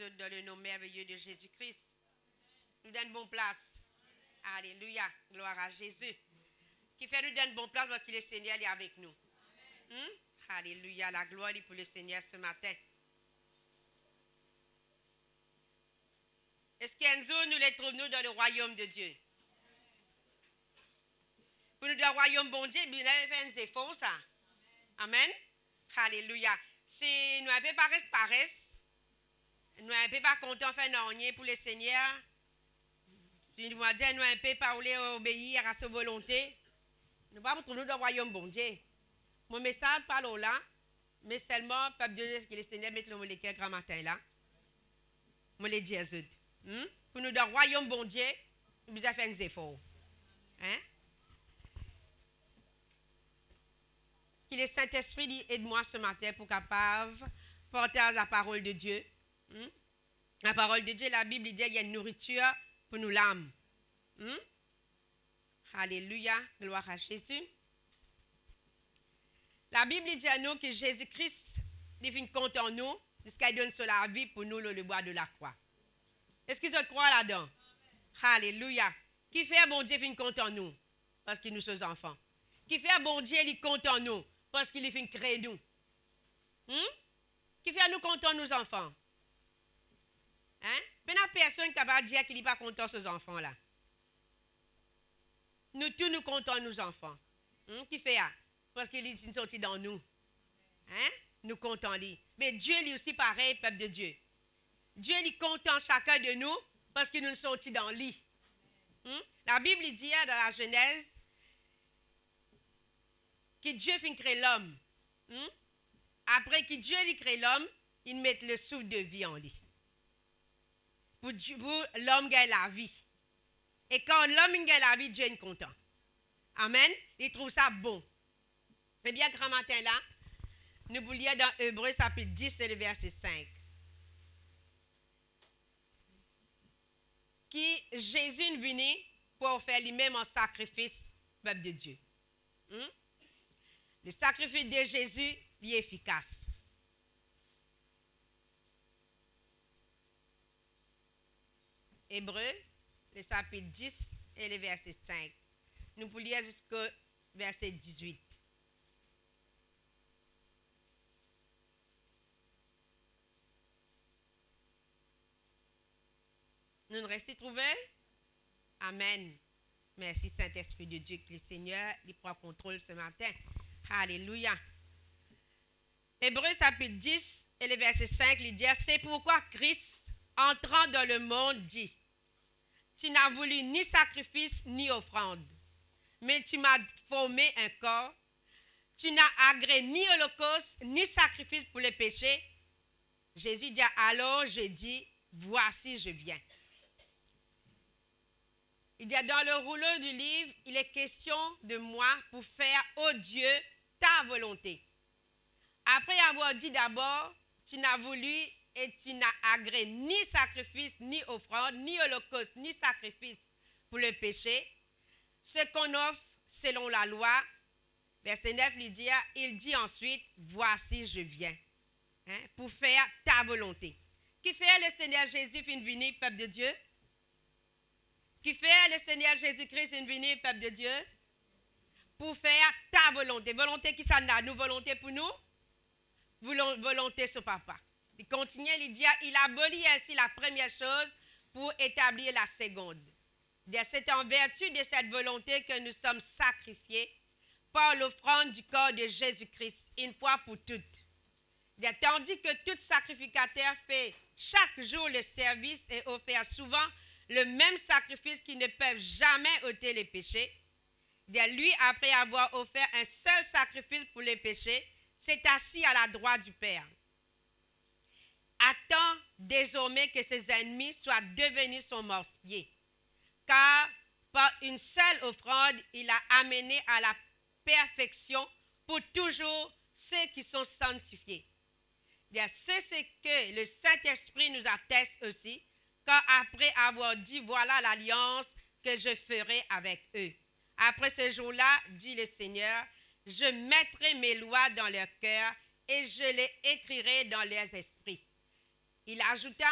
Dans le nom merveilleux de Jésus-Christ. Nous donne bonne place. Alléluia. Gloire à Jésus. Qui fait nous donne bonne place parce que le Seigneur est avec nous. Alléluia. La gloire est pour le Seigneur ce matin. Est-ce qu'Enzo nous les trouvons dans le royaume de Dieu? Pour nous dans le royaume bon Dieu, nous avons fait un effort ça. Amen. Alléluia. Si nous n'avons pas paresse, nous n'avons pas content de faire rien pour le Seigneur. Si nous avons dit nous n'avons pas parler, obéir à sa volonté, nous ne pouvons pas trouver dans le royaume bon Dieu. Mon message parle là, mais seulement, peuple de Dieu, que le Seigneur mette le mot l'équerre grand matin là. Je le dis à eux. Pour nous dans le royaume bon Dieu, nous devons faire des efforts. Hein? Que le Saint-Esprit aide-moi ce matin pour capable porter la parole de Dieu. La parole de Dieu, la Bible dit qu'il y a une nourriture pour nous l'âme. Alléluia, gloire à Jésus. La Bible dit à nous que Jésus-Christ il compte en nous, puisqu'il donne sur la vie pour nous le bois de la croix. Est-ce qu'ils ont croit là-dedans? Alléluia. Qui fait bon Dieu fin compte en nous? Parce qu'il nous sommes enfants. Qui fait bon Dieu, il compte en nous? Parce qu'il fin créer nous. Qui fait nous compte en nos enfants? Hein? Mais la personne qui va dire qu'il n'est pas content de ses enfants-là. Nous tous nous comptons nos enfants. Qui fait ça? Parce qu'il est sorti dans nous. Hein? Nous comptons lui. Mais Dieu lui aussi pareil, peuple de Dieu. Dieu est content chacun de nous parce qu'il nous sorti dans lui. La Bible dit dans la Genèse que Dieu fin créer l'homme. Après que Dieu lui crée l'homme, il met le souffle de vie en lui. Pour l'homme gagne la vie. Et quand l'homme gagne la vie, Dieu est content. Amen. Il trouve ça bon. Eh bien, grand matin là, nous voulions dans Hébreux chapitre 10 et le verset 5. Qui Jésus est venu pour faire lui-même un sacrifice, peuple de Dieu. Le sacrifice de Jésus est efficace. Hébreux, le chapitre 10 et le verset 5. Nous pouvons lire jusqu'au verset 18. Nous nous restons trouvés? Amen. Merci Saint-Esprit de Dieu, que le Seigneur il prend contrôle ce matin. Alléluia. Hébreux chapitre 10 et le verset 5, il dit, c'est pourquoi Christ, entrant dans le monde, dit, tu n'as voulu ni sacrifice ni offrande, mais tu m'as formé un corps. Tu n'as agréé ni holocauste ni sacrifice pour les péchés. Jésus dit, alors je dis, voici je viens. Il dit, dans le rouleau du livre, il est question de moi pour faire, ô Dieu, ta volonté. Après avoir dit d'abord, tu n'as voulu et tu n'as agréé ni sacrifice, ni offrande, ni holocauste, ni sacrifice pour le péché, ce qu'on offre selon la loi. Verset 9, il dit ensuite, voici je viens, pour faire ta volonté. Qui fait le Seigneur Jésus fin venir, peuple de Dieu? Qui fait le Seigneur Jésus-Christ fin venir, peuple de Dieu? Pour faire ta volonté. Volonté qui s'en a, nous volonté pour nous? Volonté sur papa. Il continue, il dit, il abolit ainsi la première chose pour établir la seconde. C'est en vertu de cette volonté que nous sommes sacrifiés par l'offrande du corps de Jésus-Christ, une fois pour toutes. Tandis que tout sacrificateur fait chaque jour le service et offert souvent le même sacrifice qui ne peut jamais ôter les péchés, lui, après avoir offert un seul sacrifice pour les péchés, s'est assis à la droite du Père. Attend désormais que ses ennemis soient devenus son morse-pied, car par une seule offrande, il a amené à la perfection pour toujours ceux qui sont sanctifiés. C'est ce que le Saint-Esprit nous atteste aussi, car après avoir dit, voilà l'alliance que je ferai avec eux. Après ce jour-là, dit le Seigneur, je mettrai mes lois dans leur cœur et je les écrirai dans leurs esprits. Il ajouta,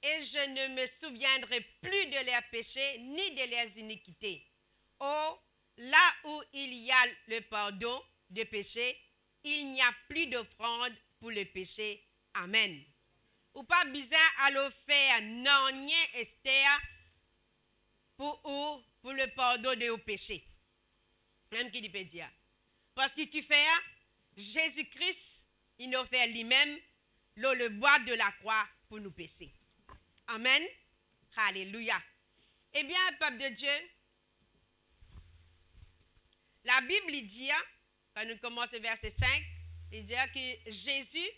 et je ne me souviendrai plus de leurs péchés ni de leurs iniquités. Oh, là où il y a le pardon de péché, il n'y a plus d'offrande pour le péché. Amen. Ou pas besoin à le faire non rien Esther pour le pardon de vos péchés. Même qui peut dire. Parce qu'il fait Jésus-Christ, il nous fait lui-même le bois de la croix pour nous pécher. Amen. Alléluia. Eh bien, peuple de Dieu, la Bible dit, quand nous commençons verset 5, il dit que Jésus,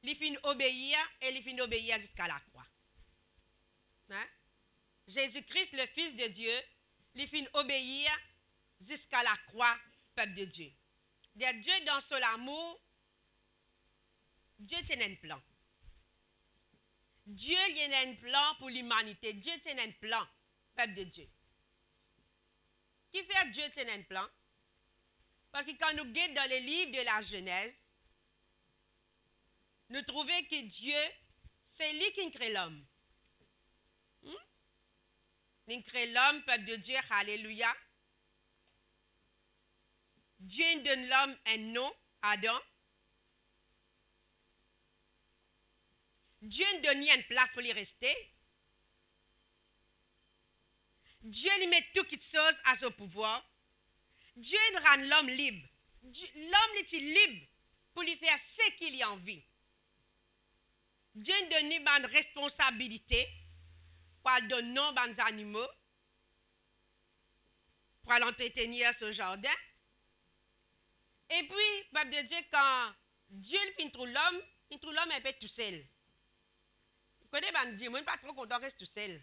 il finit obéir et il finit obéir jusqu'à la croix. Hein? Jésus-Christ, le Fils de Dieu, il finit obéir jusqu'à la croix, peuple de Dieu. Dieu, dans son amour, Dieu tient un plan. Dieu il a un plan pour l'humanité. Dieu tient un plan, peuple de Dieu. Qui fait Dieu tient un plan? Parce que quand nous guettons dans les livres de la Genèse, nous trouvons que Dieu, c'est lui qui crée l'homme. Il crée l'homme, peuple de Dieu, alléluia. Dieu donne l'homme un nom, Adam. Dieu donne une place pour y rester. Dieu lui met toutes choses à son pouvoir. Dieu rend l'homme libre. L'homme est libre pour lui faire ce qu'il a envie. Dieu donne lui une responsabilité pour donner nom aux animaux, pour l'entretenir ce jardin. Et puis, peuple de Dieu, quand Dieu trouve l'homme, il trouve l'homme un peu tout seul. Vous connaissez, je ne suis pas trop content de rester tout seul.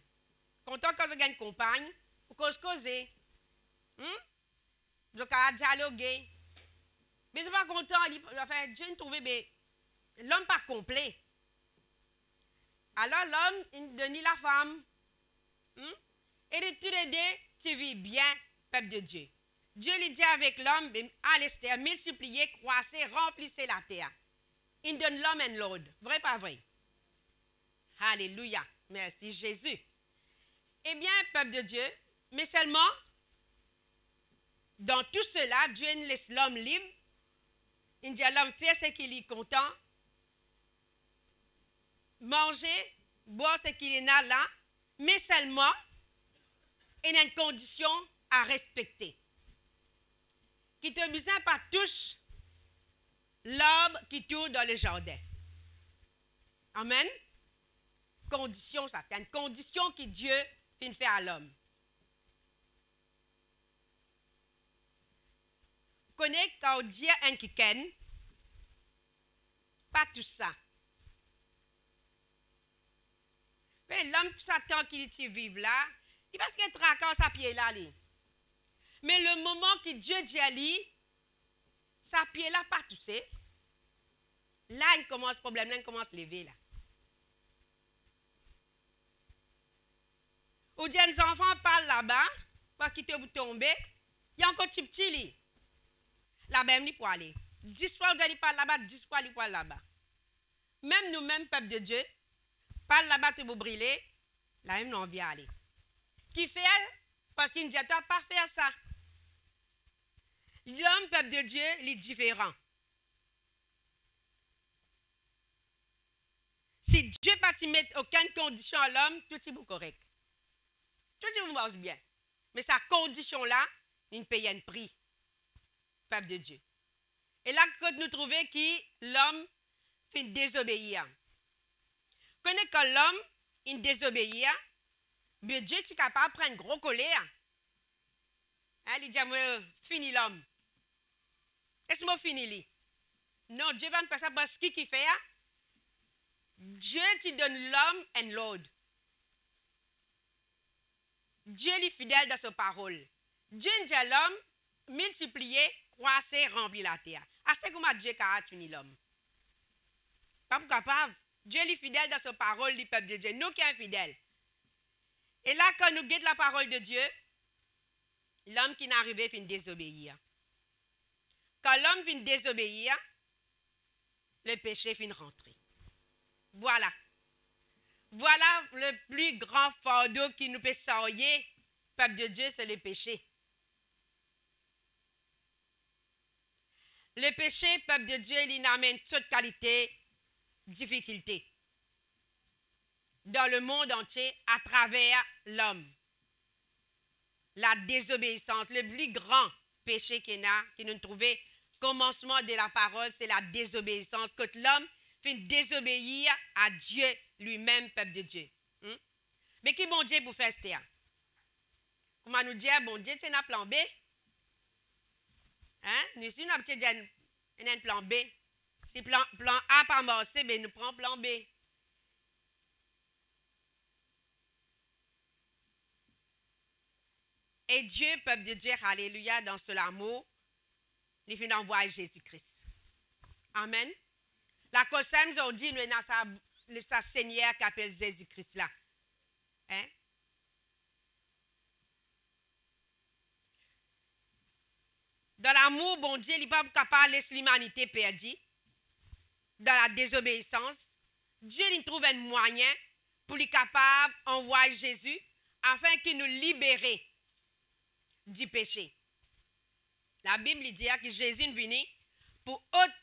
Content quand je gagne une compagne, ou quand je cause. Je peux dialoguer. Mais je ne suis pas content. Enfin, Dieu ne trouve l'homme pas complet. Alors l'homme, il donne la femme. Et de tous les deux, tu vis bien, peuple de Dieu. Dieu lui dit avec l'homme, allez, multipliez, croissez, remplissez la terre. Il donne l'homme un l'ordre. Vrai, pas vrai? Alléluia. Merci Jésus. Eh bien, peuple de Dieu, mais seulement, dans tout cela, Dieu laisse l'homme libre. Il dit à l'homme, fais ce qu'il est content. Manger, boire ce qu'il est là. Mais seulement, il y a une condition à respecter. Qui te besoin pas touche l'arbre qui tourne dans le jardin. Amen. Condition, ça. C'est une condition que Dieu fait à l'homme. Vous connaissez quand on dit un kiken, pas tout ça. Mais l'homme s'attend qu'il vive là, il va se qu'il traque sa pied là. Mais le moment que Dieu dit à lui, sa pied là pas touché, là il commence le problème, là il commence à lever là. Ou des enfants parlent là-bas, parce qu'ils te tombent, il y a encore petit petit lit. Là-bas, il peut aller. 10 fois, vous allez parler là-bas, 10 fois, il peut aller là-bas. Même nous-mêmes, peuple de Dieu, parle là-bas, tu vous brûler, là même, on vient aller. Qui fait, parce qu'il ne dit pas faire ça. L'homme, peuple de Dieu, il est différent. Si Dieu ne te met aucune condition à l'homme, tout est correct. Tout est marche bien. Mais sa condition-là, il paye un prix. Peuple de Dieu. Et là, quand nous trouvons que l'homme fait désobéir. Connaissez quand l'homme il désobéit, mais Dieu est capable de prendre une grosse colère. Hein, il dit, fini l'homme. Est-ce que fini lui? Non, Dieu va ne pas ça parce qu'il fait. Dieu te donne l'homme un l'ordre. Dieu est fidèle dans sa parole. Dieu dit à l'homme, multipliez, croissez, remplir la terre. À ce moment Dieu a fini l'homme. Pas capable. Dieu est fidèle dans sa parole, le peuple de Dieu. Nous qui sommes fidèles. Et là, quand nous guettons la parole de Dieu, l'homme qui n'est arrivé vient désobéir. Quand l'homme vient désobéir, le péché vient rentrer. Voilà. voilà le plus grand fardeau qui nous peut sortir, peuple de Dieu, c'est le péché. Le péché, peuple de Dieu, il amène toute qualité, difficulté dans le monde entier à travers l'homme. La désobéissance, le plus grand péché qu'il a, qui nous trouvait, commencement de la parole, c'est la désobéissance. Quand l'homme fait désobéir à Dieu lui-même, peuple de Dieu. Mais qui bon Dieu pour faire ça? Comment nous dire, bon Dieu, c'est un plan B? Hein? Nous sommes un plan B. Si plan A pas marché, ben nous prenons plan B. Et Dieu, peuple de Dieu, alléluia, dans ce amour, il fait envoyer Jésus-Christ. Amen. La cause nous a dit, nous avons sa Seigneur qui appelle Jésus-Christ là. Hein? Dans l'amour, bon Dieu, il n'est pas capable de laisser l'humanité perdue. Dans la désobéissance, Dieu il trouve un moyen pour lui capable d'envoyer Jésus afin qu'il nous libère du péché. La Bible dit que Jésus est venu pour ôter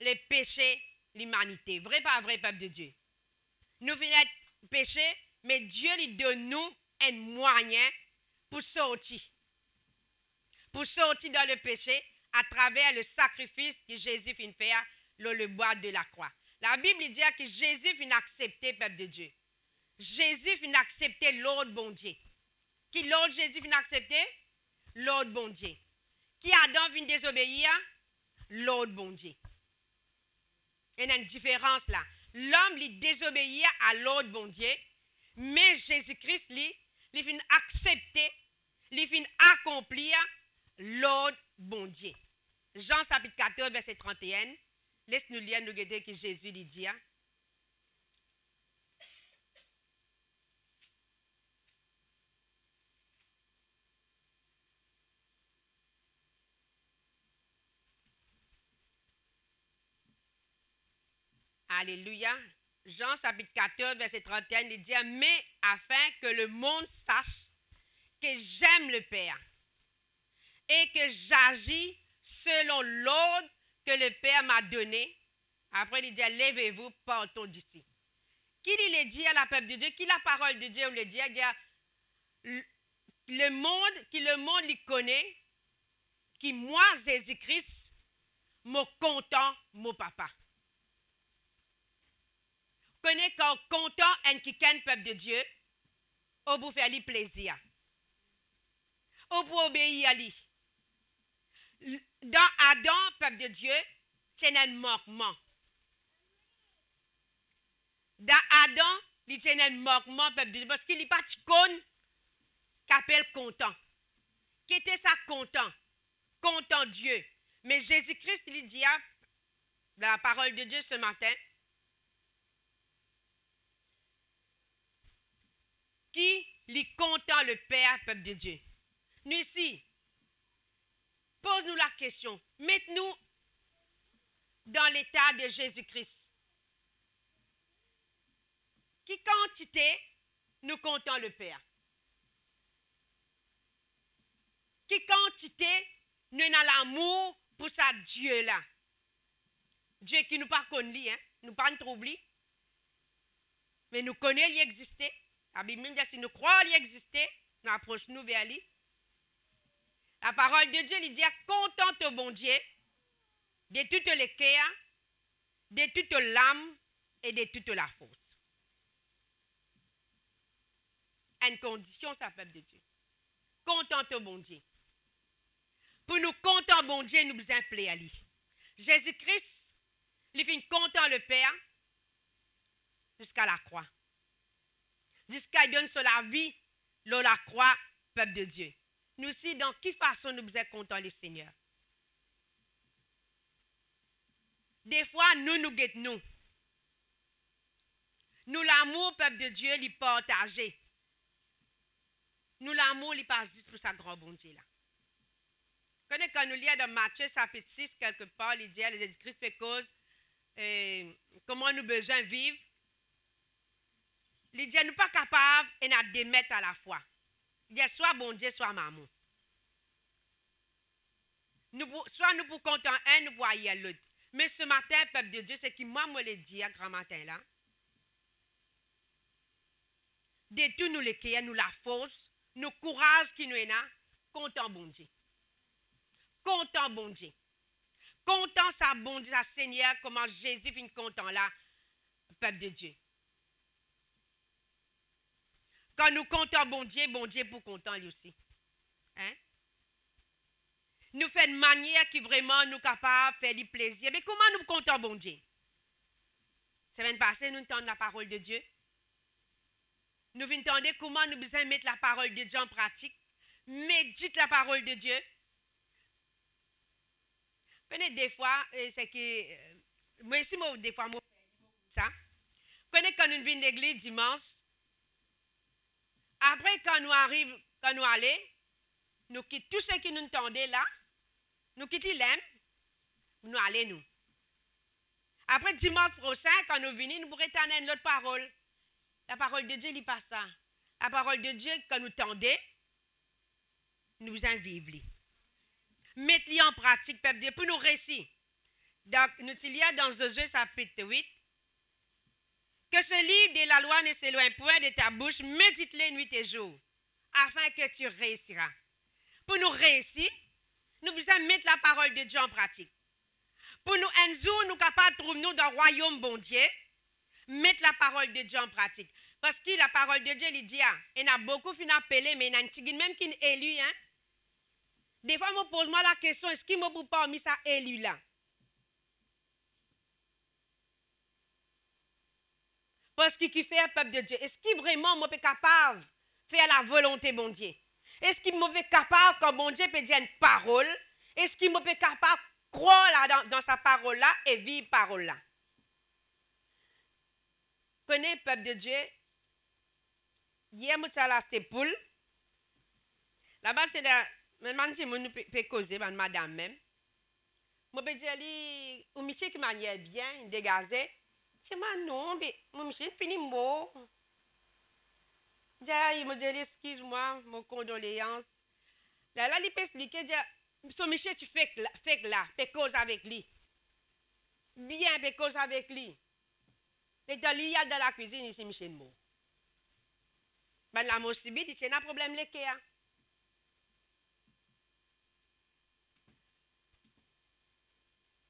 les péchés de l'humanité. Vrai pas vrai, peuple de Dieu? Nous venons être péchés, mais Dieu lui donne nous un moyen pour sortir. Pour sortir dans le péché à travers le sacrifice que Jésus vient faire dans le bois de la croix. La Bible dit que Jésus vient accepter, peuple de Dieu. Jésus vient accepter l'ordre bon Dieu. Qui l'ordre Jésus vient accepter? L'ordre bon Dieu. Qui Adam vient désobéir? L'ordre bon Dieu. Il y a une différence là. L'homme lui désobéit à l'ordre bon Dieu, mais Jésus-Christ lui vient accepter, lui vient accomplir l'ordre bon Dieu. Jean chapitre 14, verset 31. Laisse-nous lire, nous regarder que Jésus lui dit. Alléluia. Jean chapitre 14, verset 31, il dit, mais afin que le monde sache que j'aime le Père et que j'agis selon l'ordre que le Père m'a donné. Après, il dit, levez-vous, partons d'ici. Qui il dit à la peuple de Dieu, qui la parole de Dieu le dit, il dit, le monde lui connaît, qui moi, Jésus-Christ, me content, mon papa. Connaît quand content un qui ken peuple de Dieu, au pour faire lui plaisir, au pour obéir à lui. Dans Adam, peuple de Dieu, c'est un manquement. Dans Adam, il y a un manquement, peuple de Dieu, parce qu'il n'est pas con qu'appelle content. Qui était ça content? Content Dieu. Mais Jésus-Christ, il dit, dans la parole de Dieu ce matin, qui lui content le Père, peuple de Dieu. Nous ici, pose-nous la question, mettez-nous dans l'état de Jésus-Christ. Qui quantité nous comptons le Père? Qui quantité nous avons l'amour pour ça Dieu-là? Dieu qui nous pas connu, hein? Nous pas nous trouver, mais nous connaissons qu'il existait. La Bible même dit si nous croyons qu'il existait, nous approchons-nous vers lui. La parole de Dieu lui dit contente au bon Dieu de toutes les cœurs, de toute l'âme et de toute la force. Une condition, ça peuple de Dieu. Contente au bon Dieu. Pour nous content bon Dieu, nous besoin plaire à lui. Jésus-Christ, il fait content le Père jusqu'à la croix. Jusqu'à il donne sur la vie, la croix, peuple de Dieu. Nous aussi, dans quelle façon nous besoin content le Seigneur? Des fois, nous guettons. Nous, l'amour, peuple de Dieu, il partagé. Nous, l'amour, il passe juste pour sa grand bon Dieu là. Quand nous lisons dans Matthieu chapitre 6, quelque part, il dit à Jésus-Christ, cause comment nous besoin vivre. Il dit, nous pas capables et nous démettre à la fois. Il dit, soit bon Dieu, soit maman. Soit nous pour compter un, nous pour ailleurs l'autre. Mais ce matin, peuple de Dieu, c'est qui moi me le dit à grand matin là. De tout nous les nous la force, nous courage qui nous est là, comptons bon Dieu. Comptons bon Dieu. Comptons sa bon Dieu, sa Seigneur, comment Jésus finit content là, peuple de Dieu. Quand nous comptons bon Dieu pour content lui aussi. Hein? Nous faisons une manière qui vraiment nous capable de faire du plaisir. Mais comment nous comptons bon Dieu? Semaine passée, nous entendons la parole de Dieu. Nous venons entendre comment nous besoin mettre la parole de Dieu en pratique. Médite la parole de Dieu. Vous connaissez des fois, c'est que, moi aussi, des fois, moi, ça. Vous connaissez quand nous venons à l'église dimanche, après quand nous arrivons, quand nous allons, nous quittons tout ce qui nous entendait là, nous quittons l'aime, nous allons nous. Après dimanche prochain, quand nous venons, nous pourrons étendre l'autre parole. La parole de Dieu, il n'est pas ça. La parole de Dieu, quand nous tendons, nous en vivons. Mettez-les en pratique, peuple Dieu, pour nous réussir. Donc, nous lisons dans Josué chapitre 8, que ce livre de la loi ne s'éloigne point de ta bouche, médite-le nuit et jour, afin que tu réussiras. Pour nous réussir, nous devons mettre la parole de Dieu en pratique. Pour nous, un jour, nous capables de trouver nous dans le royaume bon Dieu, mettre la parole de Dieu en pratique. Parce que la parole de Dieu, il dit, il y a beaucoup qui sont appelés, mais il y a un petit même qui est élu. Hein? Des fois, je me pose la question, est-ce qu'il ne peut pas mis ça élu là? Parce qu'il fait un peuple de Dieu. Est-ce qu'il vraiment est capable de faire la volonté bon Dieu? Est-ce qu'il est capable, quand bon Dieu peut dire une parole, est-ce qu'il est capable de croire là, dans sa parole là et vivre parole là? Connais le peuple de Dieu? Hier, je suis allé à cette poule. Là-bas, c'est là, je peux causer, madame même. Je peux dire, ou monsieur qui manière bien, dégagé. Je dis, non, mais mon monsieur finit mot. Il me dit, excuse-moi, mon condoléance. Là, il peut expliquer, son monsieur, tu fais là, fais cause avec lui. Bien, fais cause avec lui. Et dans l'IA dans la cuisine, ici, Michel Mo. Ben, la mot subit, il y a un problème, les cas.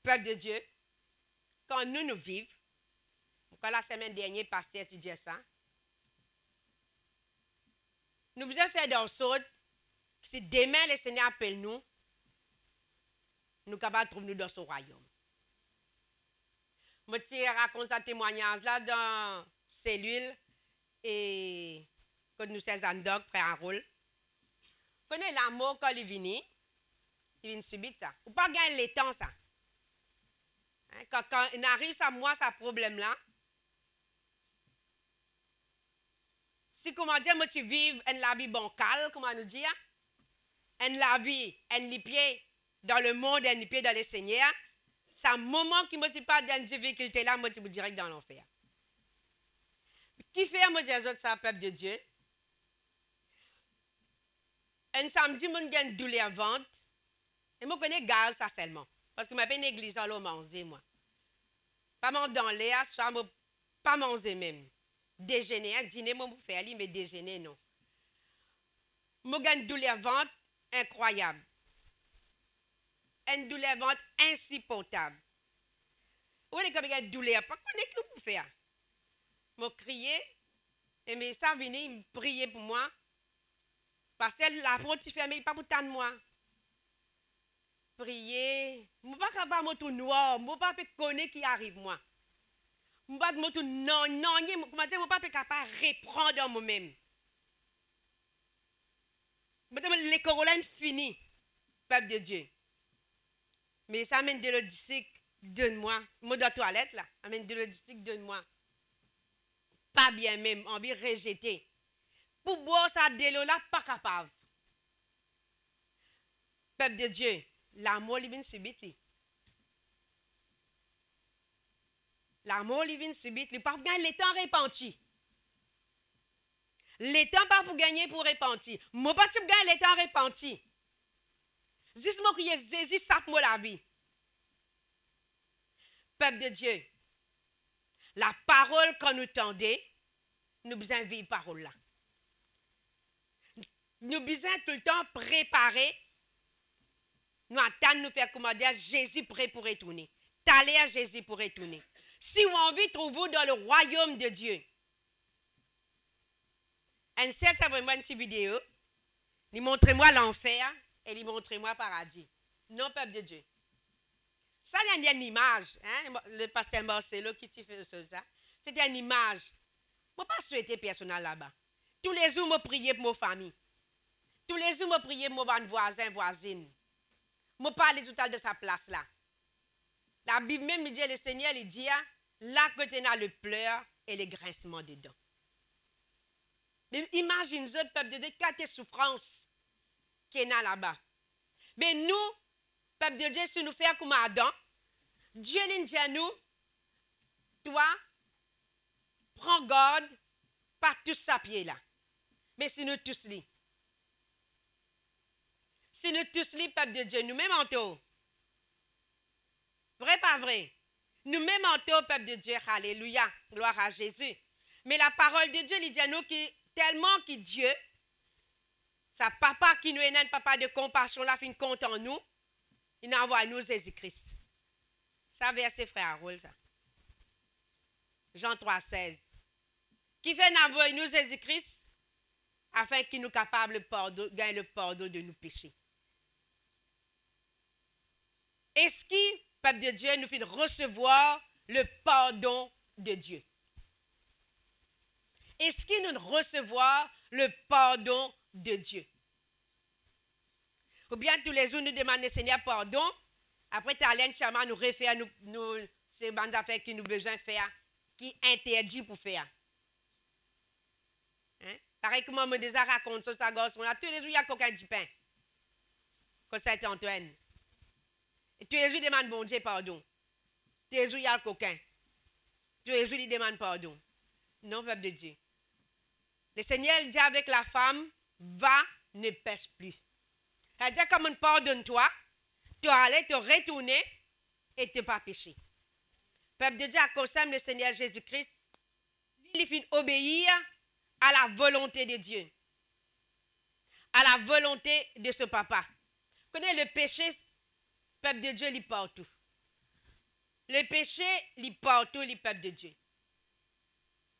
Peuple de Dieu, quand nous vivons, quand la semaine dernière, pasteur, tu disais ça, nous devons faire dans sorte que si demain le Seigneur appelle nous, nous sommes capables de trouver nous dans son royaume. Je te raconte ce témoignage là dans cellule et quand nous sommes en doc, frère un rôle. Vous connaissez l'amour quand il vient subir ça. Ou pas gagner le temps ça. Hein, quand il arrive à moi, ce problème-là, si comment dire, moi tu vives la vie bancale, comment nous dire, la vie, les pieds dans le monde, les pieds dans le Seigneur, c'est un moment qui ne me dit pas d'une difficulté là, moi tu me direct dans l'enfer. Qui fait, moi dire ça, peuple de Dieu? Un samedi, moi j'ai une douleur ventre, et moi je connais gaz ça seulement, parce que je m'appelle une église à l'eau manger moi. Pas manger dans l'air, soit pas manger même. Déjeuner, dîner, moi je faire mais déjeuner non. Moi j'ai une douleur ventre incroyable. Une douleur ventre insupportable. Où est-ce que j'ai une douleur? Pas qu'on est que pour faire. Je criais, et mes ça venaient, ils priaient pour moi. Parce que la porte fermée, pas pour tant de moi. Prier, je ne suis pas capable de tout noir, je ne suis pas connaître qui arrive moi. Je ne suis pas tout non, je ne suis pas capable de reprendre moi-même. Les corolines finies, peuple de Dieu. Mais ça amène de l'odicique, donne-moi. Moi, dans la toilette, là, amène de l'odicique, donne-moi. Pas bien même, envie de rejeter. Pour boire ça de l'eau là, pas capable. Peuple de Dieu, l'amour, il vient subite. L'amour, il vient subite. Il pas gagner le temps repenti. L'étant pas pour gagner, pour repentir. Moi pas tu gagnes l'étant repenti. Dis-moi que Jésus ça pour la vie. Peuple de Dieu, la parole qu'on nous tendait, nous besoin de vivre parole là. Nous besoin tout le temps préparer. Nous attendons nous faire commander à Jésus prêt pour retourner. T'allez à Jésus pour retourner. Si vous avez envie de trouver dans le royaume de Dieu, un certain vraiment une petite vidéo, il montre-moi l'enfer et il montre-moi le paradis. Non, peuple de Dieu. Ça, il y a une image. Hein? Le pasteur Marcelo qui fait ça. C'était une image. Je ne pas souhaiter personnel là-bas. Tous les jours, je priais pour ma famille. Tous les jours, je priais pour mes voisins, voisines. Je parlais tout à l'heure de sa place là. La Bible même me dit, le Seigneur, il dit, là que tu as le pleur et le grincement des dents. Imagine le peuple de Dieu, quelle souffrance qui est là-bas. Mais nous, peuple de Dieu, si nous faisons comme Adam, Dieu dit à nous, toi, prends garde, pas tous sa pied là. Mais si nous tous li. Si nous tous li, peuple de Dieu, nous-mêmes en tout. Vrai, pas vrai? Nous-mêmes en tout, peuple de Dieu, alléluia, gloire à Jésus. Mais la parole de Dieu, il dit à nous que tellement que Dieu, sa papa qui nous est un papa de compassion, la fin compte en nous, il envoie nous Jésus-Christ. Ça verset frère Harold, ça. Jean 3,16. Qui fait n'envoyer nous Jésus-Christ afin qu'il nous capable de gagner le pardon de nos péchés. Est-ce que, peuple de Dieu, nous fait recevoir le pardon de Dieu? Est-ce qu'il nous recevoir le pardon de Dieu? Ou bien tous les jours nous demandons Seigneur pardon, après tu as nous refaire nous ces bandes affaires que nous besoin de faire, qui interdit pour faire. Hein? Pareil que moi me déjà raconte ça gosse, on a tous les jours il y a coquin du pain. Comme Saint-Antoine. Et tous les jours il demande bon Dieu pardon. Tous les jours il y a le coquin. Tous les jours il demande pardon. Non, peuple de Dieu. Le Seigneur dit avec la femme, va, ne pêche plus. Elle dit comme on pardonne-toi, tu vas aller te retourner et te pas pécher. Peuple de Dieu, à cause de le Seigneur Jésus-Christ, il finit obéir à la volonté de Dieu, à la volonté de ce papa. Vous connaissez le péché, peuple de Dieu, il est partout. Le péché, il est partout, le peuple de Dieu.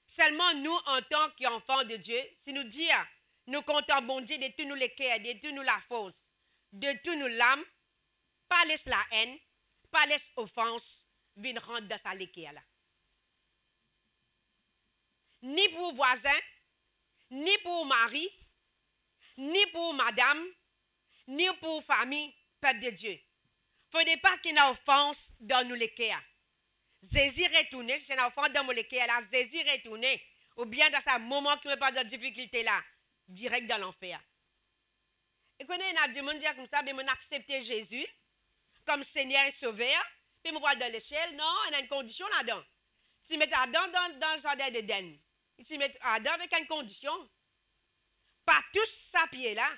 Seulement nous, en tant qu'enfants de Dieu, si nous disons, nous comptons bon Dieu de tous nous les cœurs, de tous nous la force, de tous nous l'âme, pas laisse la haine, pas laisse offense, vienne rentrer dans sa léquère là. Ni pour voisin, ni pour mari, ni pour madame, ni pour famille, peuple de Dieu. Il ne faut pas qu'il y ait une offense dans nous les cœurs. Jésus retourner, si c'est une offense dans les cœurs là, Jésus retourner, ou bien dans ce moment qui me pas de difficulté là, direct dans l'enfer. Et quand on a dit, on dit comme ça, mais on accepte Jésus comme Seigneur et Sauveur, puis on va dans l'échelle, non, on a une condition là-dedans. Tu mets Adam dans le jardin d'Éden. Tu mets Adam avec une condition. Pas tous sa pied là.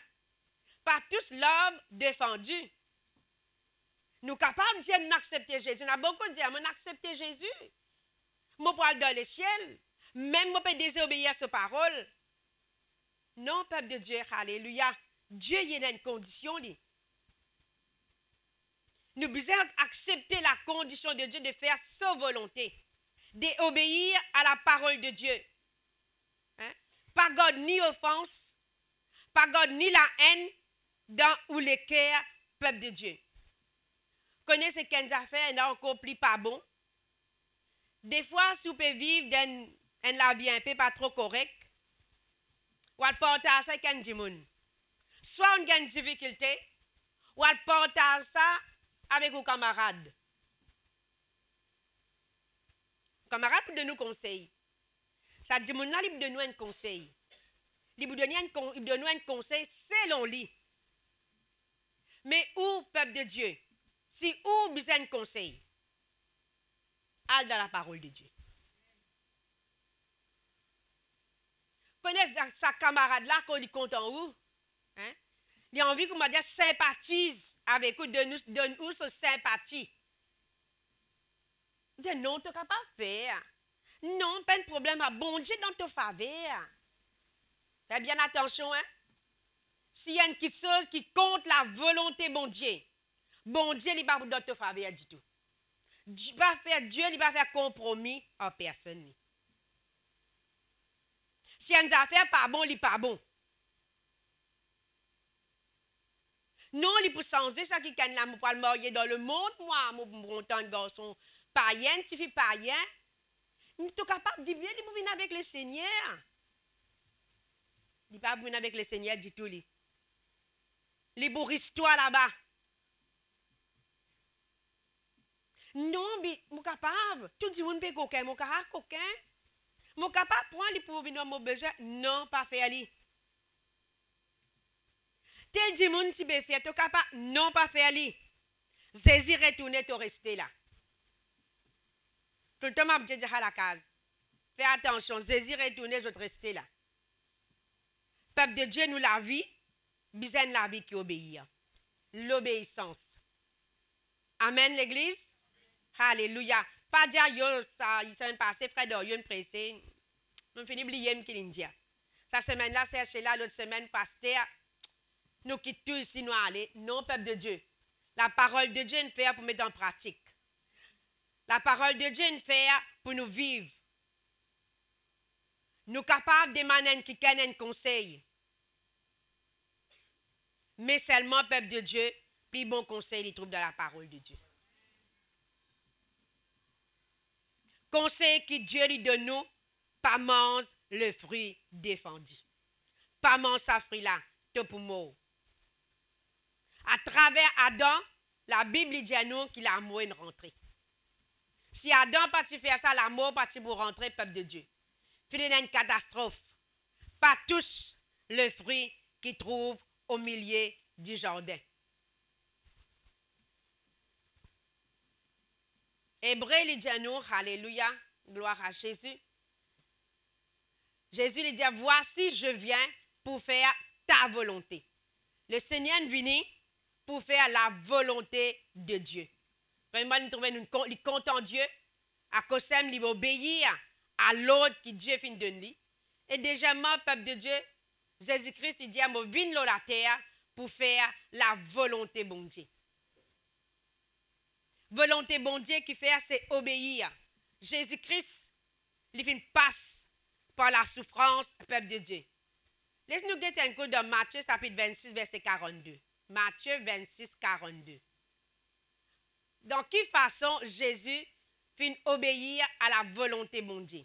Pas tous l'homme défendu. Nous sommes capables de dire accepter Jésus. On a beaucoup de dire, on accepte Jésus. Moi, pour aller dans l'échelle, même moi, je peux désobéir à sa parole. Non, peuple de Dieu, alléluia. Dieu, il y a une condition. Nous devons accepter la condition de Dieu de faire sa volonté, d'obéir à la parole de Dieu. Hein? Pas God ni offense, pas God ni la haine dans ou les cœurs, peuple de Dieu. Connaissez quelles affaires n'a encore plus pas bon. Des fois, si vous pouvez vivre dans la vie un peu pas trop correct, ou à partager ça avec un monde. Soit on a une difficulté, ou à partager ça avec vos camarades. Les camarades peuvent donner nous conseils. Ça dit, mon il peut donner un conseil. Il peut donner un conseil selon lui. Mais où, peuple de Dieu, si où besoin un conseil, allez dans la parole de Dieu. connaît sa camarade là qu'on lui compte en où? Hein? Il a envie qu'on m'a dit sympathise avec vous, donne-nous sa sympathie. Il dit non, tu n'as pas faire. Non, pas de problème, à bon Dieu dans ta faveur. Fais bien attention, hein? S'il y a une chose qui compte la volonté, bon Dieu, il n'est pas dans ta faveur du tout. Dieu il va faire compromis en personne. Si une affaire pas bon, il n'est pas bon. Non, il peut changer ça qui gagne là, pour le marier dans le monde, moi, mon temps de garçon païen, tu fais païen. Il est capable de dire, il peut venir avec le Seigneur. Il ne peut pas venir avec le Seigneur du tout. Il pour histoire là-bas. Non, mais je suis capable. Tout le monde peut coquin, je suis coquin. Je suis capable de prendre pour venir à mon besoin. Non, pas faire. Tel dit monde tu peux faire, tu es capable. Non, pas faire. Jésus retourner, tu restes là. Tout le temps, je dis à la case. Fais attention, Jésus retourner, je reste là. Peuple de Dieu, nous la vie, besoin de la vie qui obéit. L'obéissance. Amen, l'église. Alléluia. Pas dire, yo, ça, il s'est passé, frère de yo, pressé. On finit oublier qu'il dit. Cette semaine-là, c'est là, l'autre semaine, pasteur. Nous quittons tout ici, nous allons. Non, peuple de Dieu. La parole de Dieu nous fait pour mettre en pratique. La parole de Dieu nous fait pour nous vivre. Nous sommes capables de demander qui un conseil. Mais seulement, peuple de Dieu, puis bon conseil, il trouve dans la parole de Dieu. Conseil que Dieu lui donne nous, pas mange le fruit défendu. Pas mange ce fruit-là, tout pour moi. À travers Adam, la Bible dit à nous qu'il a mort une rentrée. Si Adam n'a pas faire ça, la mort parti pour rentrer, peuple de Dieu. Fini une catastrophe. Pas tous le fruit qu'ils trouvent au milieu du jardin. Hébreu, il dit à nous, alléluia, gloire à Jésus. Jésus lui dit, voici je viens pour faire ta volonté. Le Seigneur est venu pour faire la volonté de Dieu. Vraiment, il compte en Dieu, à cause de il obéir à l'ordre que Dieu fin donne lui. Et déjà, moi, peuple de Dieu, Jésus-Christ, il dit à moi, viens dans la terre pour faire la volonté bon Dieu. Volonté bon Dieu qui fait, c'est obéir. Jésus-Christ, il fait une passe par la souffrance, peuple de Dieu. Laisse-nous guetter un coup dans Matthieu, chapitre 26, verset 42. Matthieu 26, 42. Dans quelle façon Jésus fit obéir à la volonté bon Dieu?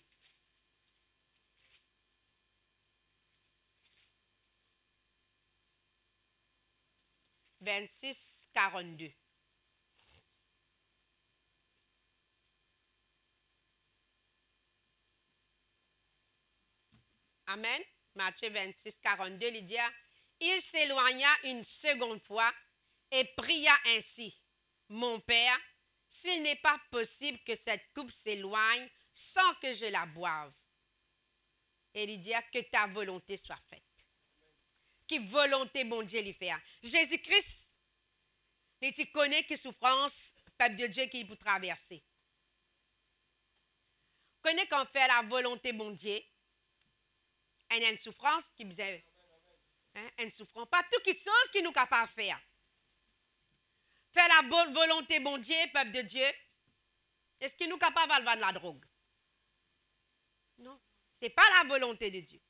« 26, 42. Amen. Matthieu 26, 42, il dit, il s'éloigna une seconde fois et pria ainsi, mon Père, s'il n'est pas possible que cette coupe s'éloigne sans que je la boive. Et il dit, que ta volonté soit faite. Quelle volonté, bon Dieu, lui fait. Jésus-Christ, il connaît que souffrance, peuple de Dieu, qu'il peut traverser. Connaît qu'on fait la volonté, bon Dieu, il y a une souffrance qui besoin. Une souffrance. Pas toute chose qui nous est capable de faire. Faire la bonne volonté, bon Dieu, peuple de Dieu. Est-ce qu'il nous est capable de vendre la drogue? Non. Ce n'est pas la volonté de Dieu.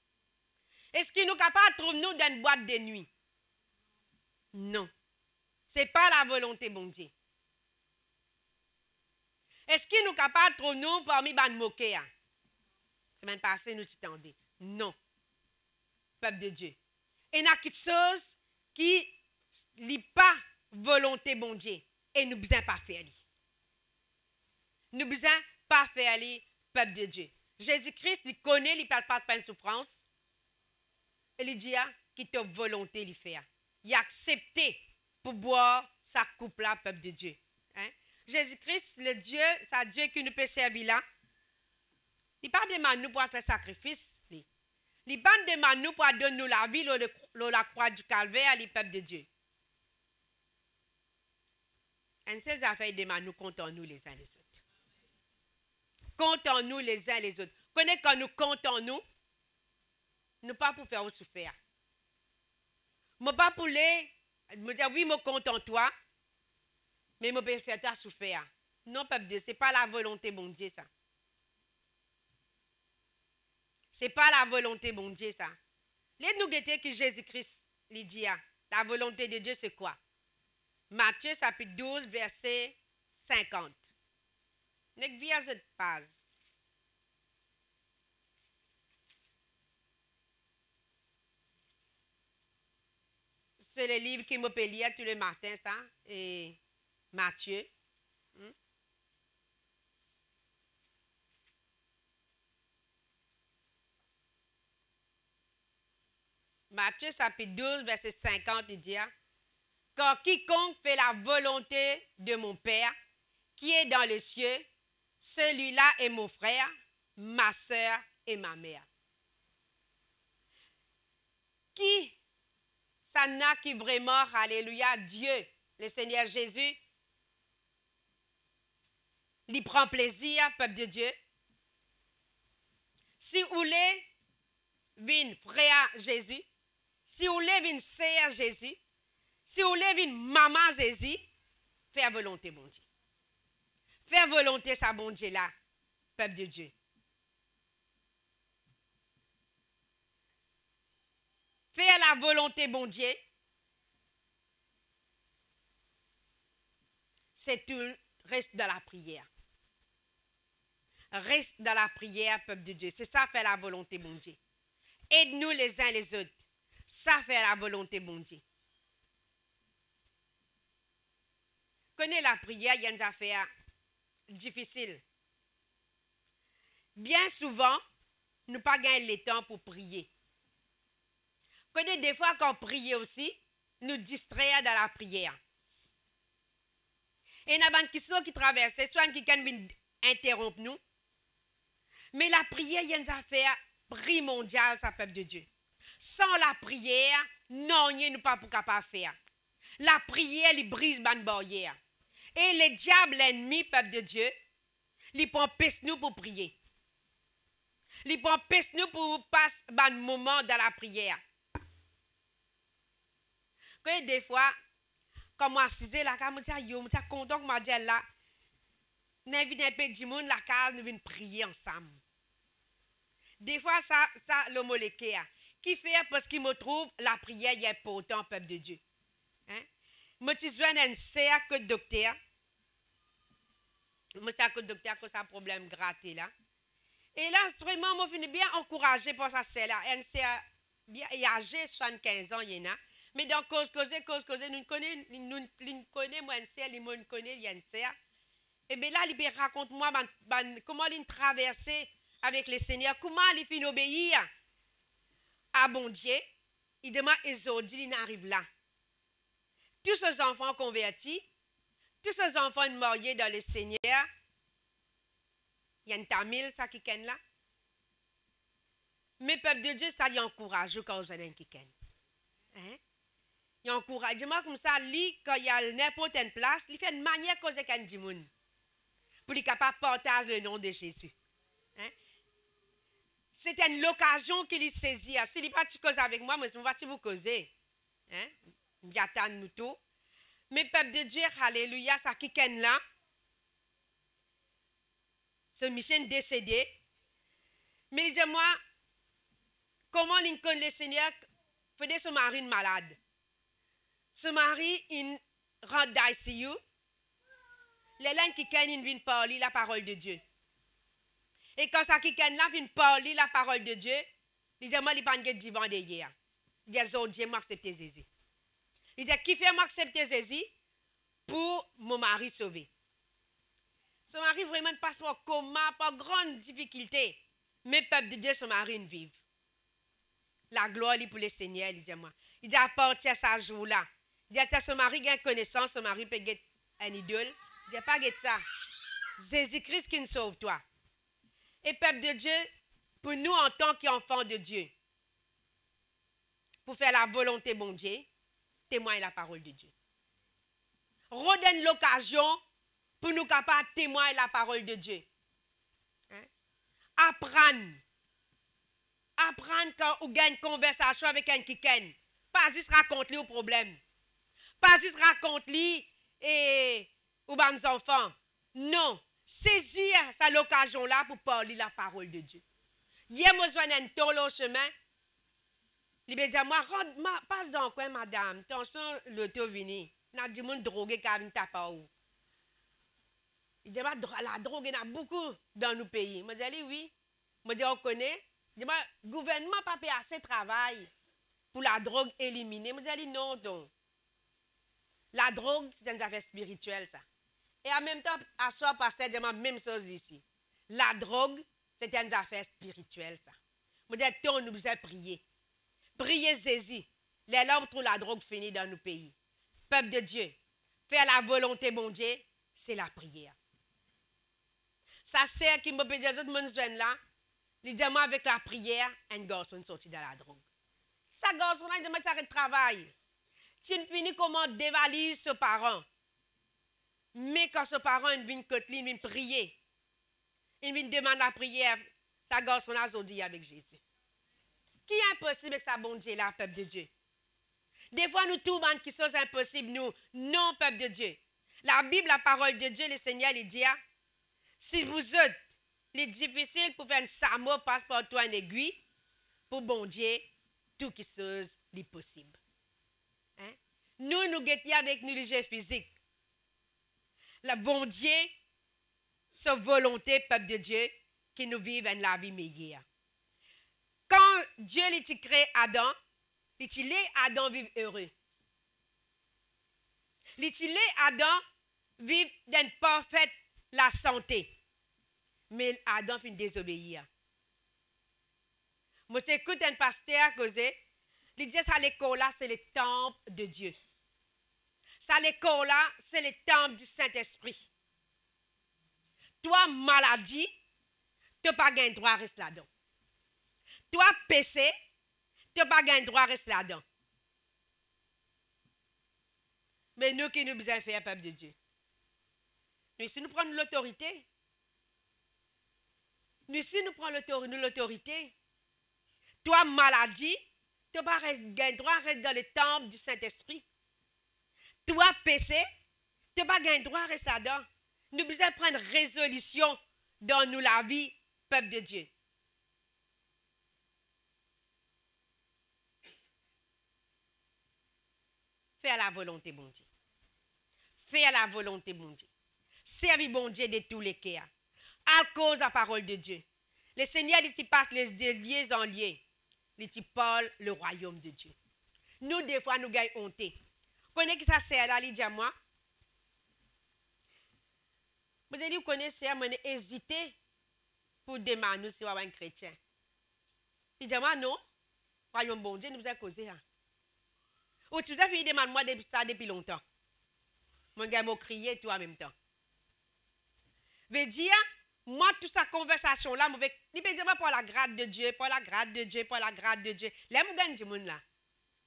Est-ce qu'il nous est capable de trouver nous dans une boîte de nuit? Non. Ce n'est pas la volonté, bon Dieu. Est-ce qu'il nous est capable de trouver nous parmi les moqués? Semaine passée, nous t'entendons. Non. Peuple de Dieu. Et il y a quelque chose qui n'est pas volonté, bon Dieu. Et nous ne besoin pas faire. Nous ne besoin pas faire, peuple de Dieu. Jésus-Christ, il connaît, il ne parle pas de peine de souffrance. Et il dit qu'il te volonté, il fait. Il a accepté pour boire sa coupe là, peuple de Dieu. Hein? Jésus-Christ, le Dieu, c'est Dieu qui nous peut servir là. Il ne parle pas de nous pour faire sacrifice. Les bandes demandent nous pour donner nous la vie, la croix du calvaire, les peuples de Dieu. Et ces affaires demandent nous, comptons-nous les uns les autres. Comptons-nous les uns les autres. Connaissez quand nous comptons nous pas pour faire souffrir. Je pas pour les, me dire oui, je compte en toi, mais je peux faire ta souffrir. Non, peuple de Dieu, ce n'est pas la volonté bon Dieu, ça. Ce n'est pas la volonté bon Dieu, ça. Laisse-nous guetter que Jésus-Christ lui dit, la volonté de Dieu, c'est quoi? Matthieu, chapitre 12, verset 50. N'est-ce pas cette page? C'est le livre qui me peut lire tous les matins, ça. Et Matthieu. Matthieu chapitre 12, verset 50, il dit, quand quiconque fait la volonté de mon Père, qui est dans les cieux, celui-là est mon frère, ma soeur et ma mère. Qui, ça n'a qui vraiment, alléluia, Dieu, le Seigneur Jésus, il prend plaisir, peuple de Dieu. Si vous voulez, vin frère Jésus, si vous voulez, vin sœur Jésus, si vous voulez, vin maman Jésus, faire volonté, mon Dieu. Faire volonté, ça, bon Dieu, là, peuple de Dieu. Faire la volonté, bon Dieu, c'est tout, reste dans la prière. Reste dans la prière, peuple de Dieu. C'est ça, faire la volonté, bon Dieu. Aide-nous les uns les autres. Ça, faire la volonté, bon Dieu. Connais la prière, il y a une affaire difficile. Bien souvent, nous pas gagner le temps pour prier. Connais des fois quand on prie aussi, nous distraire dans la prière. Et il y a des questions qui traversent, soit qui viennent interrompre nous. Mais la prière, il y a une affaire primordiale, ça, peuple de Dieu. Sans la prière, non, nous ne pas capable de faire. La prière, il brise les barrières. Et le diable, l'ennemi, peuple de Dieu, il empêche nous pour prier. Il empêche nous pour passer un moment dans la prière. Quand des fois, quand moi assisais là, quand je me dis, je suis content que je dis là, n'invite un peu du monde, la case, nous venons prier ensemble. Des fois, ça le molécule. Qui fait parce qu'il me trouve la prière est importante, peuple de Dieu. Hein? Moi, je suis un sœur que docteur. Moi, c'est que docteur qui a un problème gratté là. Et là, vraiment, moi, je suis bien encouragée par ça, c'est là. Un sœur bien âgé, 75 ans, il y en a. Mais donc, cause, nous connaissons, moi, un sœur, nous connaissons, il y a un sœur. Et bien là, il raconte-moi comment il traversait avec le Seigneur, comment il finit obéir à bon Dieu. Il demande aujourd'hui, il arrive là. Tous ces enfants convertis, tous ces enfants mariés dans le Seigneur, il y a une tamil, ça qui ken là. Mais peuple de Dieu, ça lui encourage quand vous avez un qui ken. Hein? Il encourage. Moi, comme ça, lui, quand il y a n'importe quelle place, il fait une manière cause de du monde. Pour être capable de partager le nom de Jésus. Hein? C'est une occasion qu'il saisit. S'il n'est pas cause avec moi, je vais vous causer. Hein? J'attends nous tout. Mais peuple de Dieu, alléluia, ça qui est là. Ce Michel décédé. Mais il dit moi, comment il connaît le Seigneur, faisait son mari malade. Ce mari, il rentre d'ICU. Les langues qui viennent parler la parole de Dieu. Et quand ça qui vient parler la parole de Dieu, il dit, moi, il n'y a pas de divan de hier. Il dit, oh Dieu, moi, accepter Jésus. Il dit, qui fait moi accepter Jésus pour mon mari sauver? Son mari vraiment passe par coma, par grande difficulté. Mais peuple de Dieu, son mari ne vive. La gloire est pour le Seigneur, il dit, moi. Il dit, à partir de ce jour-là, il dit, son mari a une connaissance, son mari peut être un idole. Il dit, pas de ça. Jésus-Christ qui nous sauve toi. Et peuple de Dieu, pour nous en tant qu'enfants de Dieu, pour faire la volonté bon Dieu, témoigne la parole de Dieu. Redonne l'occasion pour nous capables de témoigner la parole de Dieu. Hein? Apprendre quand on gagne une conversation avec un qui ken. Pas juste raconter le problème. Pas juste raconter et ou les enfants. Non. Saisir cette l'occasion-là pour parler la parole de Dieu. Hier, moi, je vais un tour au chemin. Il me dit, moi, passe dans le coin, madame. Attention, le tour venu. Il a dit, mon drogue qui a une tape à où. Il dit, la drogue, il y en a beaucoup dans nos pays. Je dis, oui. Je dis, on connaît. Il dit, le gouvernement n'a pas fait assez de travail pour la drogue éliminée. Je dis, non, donc. La drogue, c'est une affaire spirituelle, ça. Et en même temps, à soi, pasteur, dit la même chose ici. La drogue, c'est une affaire spirituelle, ça. Je dis, on nous besoin prier. Prier Jésus. Les hommes trouvent la drogue finie dans nos pays. Peuple de Dieu, faire la volonté, bon Dieu, c'est la prière. Ça sert qui me peut dire, tout le monde là, il dit, moi, avec la prière, un garçon sorti de la drogue. Ça, garçon-là, il dit, moi, ça arrête de travail. Tu finis comment dévalise ce parent. Mais quand ce parent il vient côté, il vient prier. Il vient demander la prière. Ça garçon-là, il dit avec Jésus. Qui est impossible avec sa bon Dieu là, peuple de Dieu? Des fois, nous tout qui sont impossibles, nous, non, peuple de Dieu. La Bible, la parole de Dieu, le Seigneur, il dit, si vous êtes, il est difficile pour faire un samo, passe par toi une aiguille, pour bon Dieu, tout qui chose est possible. Hein? Nous guettions avec nous les jeux physiques. La bon Dieu, sa volonté, peuple de Dieu, qui nous vivent la vie meilleure. Quand Dieu a créé Adam, il a laissé Adam vivre heureux. Il a laissé Adam vivre dans parfaite la santé. Mais Adam finit désobéir. Moi, j'écoute un pasteur causer. Il dit ça l'école là, c'est le temple de Dieu. Ça l'école là, c'est le temple du Saint-Esprit. Toi, maladie, tu n'as pas le droit à rester là-dedans. Toi, péché, tu n'as pas le droit à rester là-dedans. Mais nous qui nous besoin faire, peuple de Dieu. Nous, si nous prenons l'autorité, l'autorité, toi, maladie, tu n'as pas le droit à rester dans le temple du Saint-Esprit. Toi, péché, tu n'as pas le droit à rester là-dedans. Nous besoin prendre résolution dans nous la vie, peuple de Dieu. Faire la volonté, bon Dieu. Faire la volonté, bon Dieu. Servir, bon Dieu, de tous les cœurs. À cause de la parole de Dieu. Le Seigneur, il passe les liés en liés. Il parle le royaume de Dieu. Nous, des fois, nous gagnons honte. Connaissez qui ça sert là, il dit à moi. Vous avez dit, vous connaissez, vous avez hésité pour demander si vous êtes un chrétien. Il dit à moi, non. Royaume bon Dieu, nous vous avez causé. Ou tu as fini de demander moi depuis longtemps. Mon gars m'a crié tout en même temps. Veut dire, moi, toute sa conversation-là, il peut dire pour la grâce de Dieu, pour la grâce de Dieu, pour la grâce de Dieu. Là, je gagne du monde là.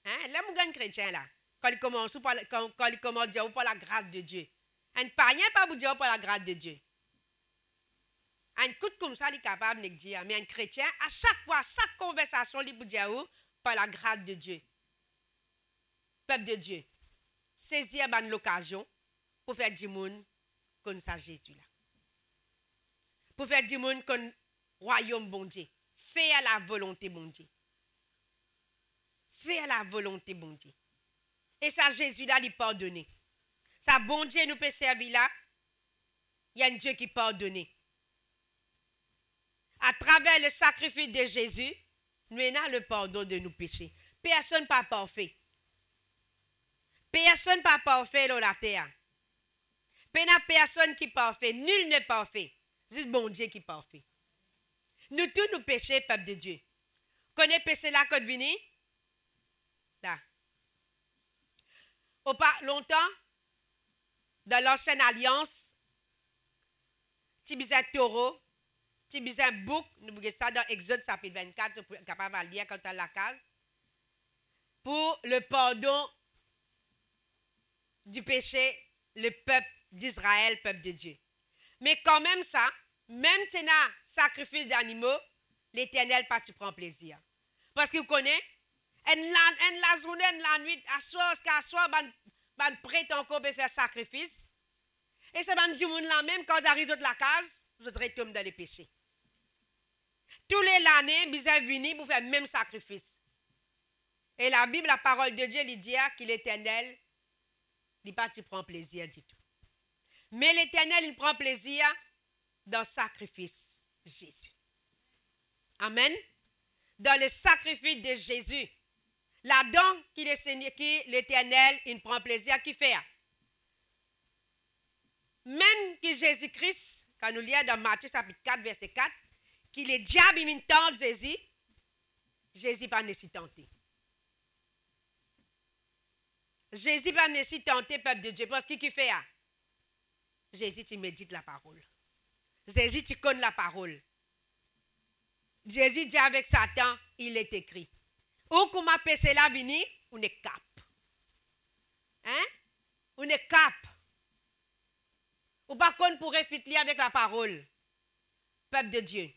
Hein? Là, je gagne chrétien là. Quand il commence à dire pour la grâce de Dieu. Un païen pas vous dire pour la grâce de Dieu. Un coup comme ça, il est capable de dire. Mais un chrétien, à chaque fois, chaque conversation, il peut dire par la grâce de Dieu. Peuple de Dieu, saisir l'occasion pour faire du monde comme ça Jésus là. Pour faire du monde comme royaume bon Dieu. Faire la volonté bon Dieu. Faire la volonté bon Dieu. Et ça Jésus là, il pardonne. Ça bon Dieu nous peut servir là. Il y a un Dieu qui pardonne. À travers le sacrifice de Jésus, nous avons le pardon de nos péchés. Personne n'est pas parfait. Personne n'est pas parfait dans la terre. Personne qui est parfait. Nul n'est parfait. C'est bon Dieu qui est parfait. Nous tous nous péchons, peuple de Dieu. Connaissez péché là quand vini? Là. Au pas longtemps, dans l'ancienne alliance, tu bisais taureau, tu bisais bouc, nous voyons ça dans Exode chapitre 24, tu es capable de lire quand tu as la case. pour le pardon du péché, le peuple d'Israël, peuple de Dieu. Mais quand même ça, même si tu as sacrifice d'animaux, l'Éternel pas tu prends plaisir. Parce qu'il connaît, la journée, la nuit, à soir, jusqu'à soir, ban prête encore pour faire sacrifice. Et c'est ban du monde là même, quand tu arrives de la case, vous êtes tombé dans les péchés. Tous les années, vous êtes venus pour faire le même sacrifice. Et la Bible, la parole de Dieu, il dit qu'il est éternel, il pas tu prends plaisir du tout. Mais l'Éternel, il prend plaisir dans le sacrifice de Jésus. Amen. Dans le sacrifice de Jésus. Là-dedans, qui l'Éternel, il prend plaisir, qui fait. Même que Jésus-Christ, quand nous lisons dans Matthieu chapitre 4, verset 4, qu'il est diable, il tente Jésus, Jésus pas nécessité tenter. Jésus pas nécessité tenter, peuple de Dieu, parce qu'il fait. Jésus, tu médites la parole. Jésus, tu connais la parole. Jésus dit avec Satan, il est écrit. Ou comment péché là vini, on est cap. Hein? On est cap. Ou pas qu'on pourrait fitler avec la parole. Peuple de Dieu.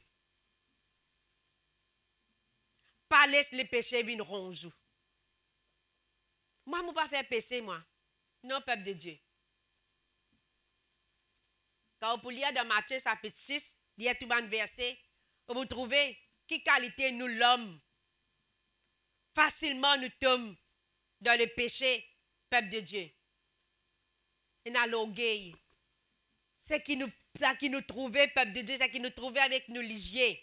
Pas laisse les péchés venir ronjou. Moi, je ne peux pas faire péché, moi. Non, peuple de Dieu. Quand vous lisez dans Matthieu chapitre 6, il y a tout un verset, vous trouvez quelle qualité nous l'homme. Facilement nous tombons dans le péché, peuple de Dieu. Et dans l'orgueil. C'est qui nous trouvait, peuple de Dieu, c'est qui nous trouvait avec nos ligiers,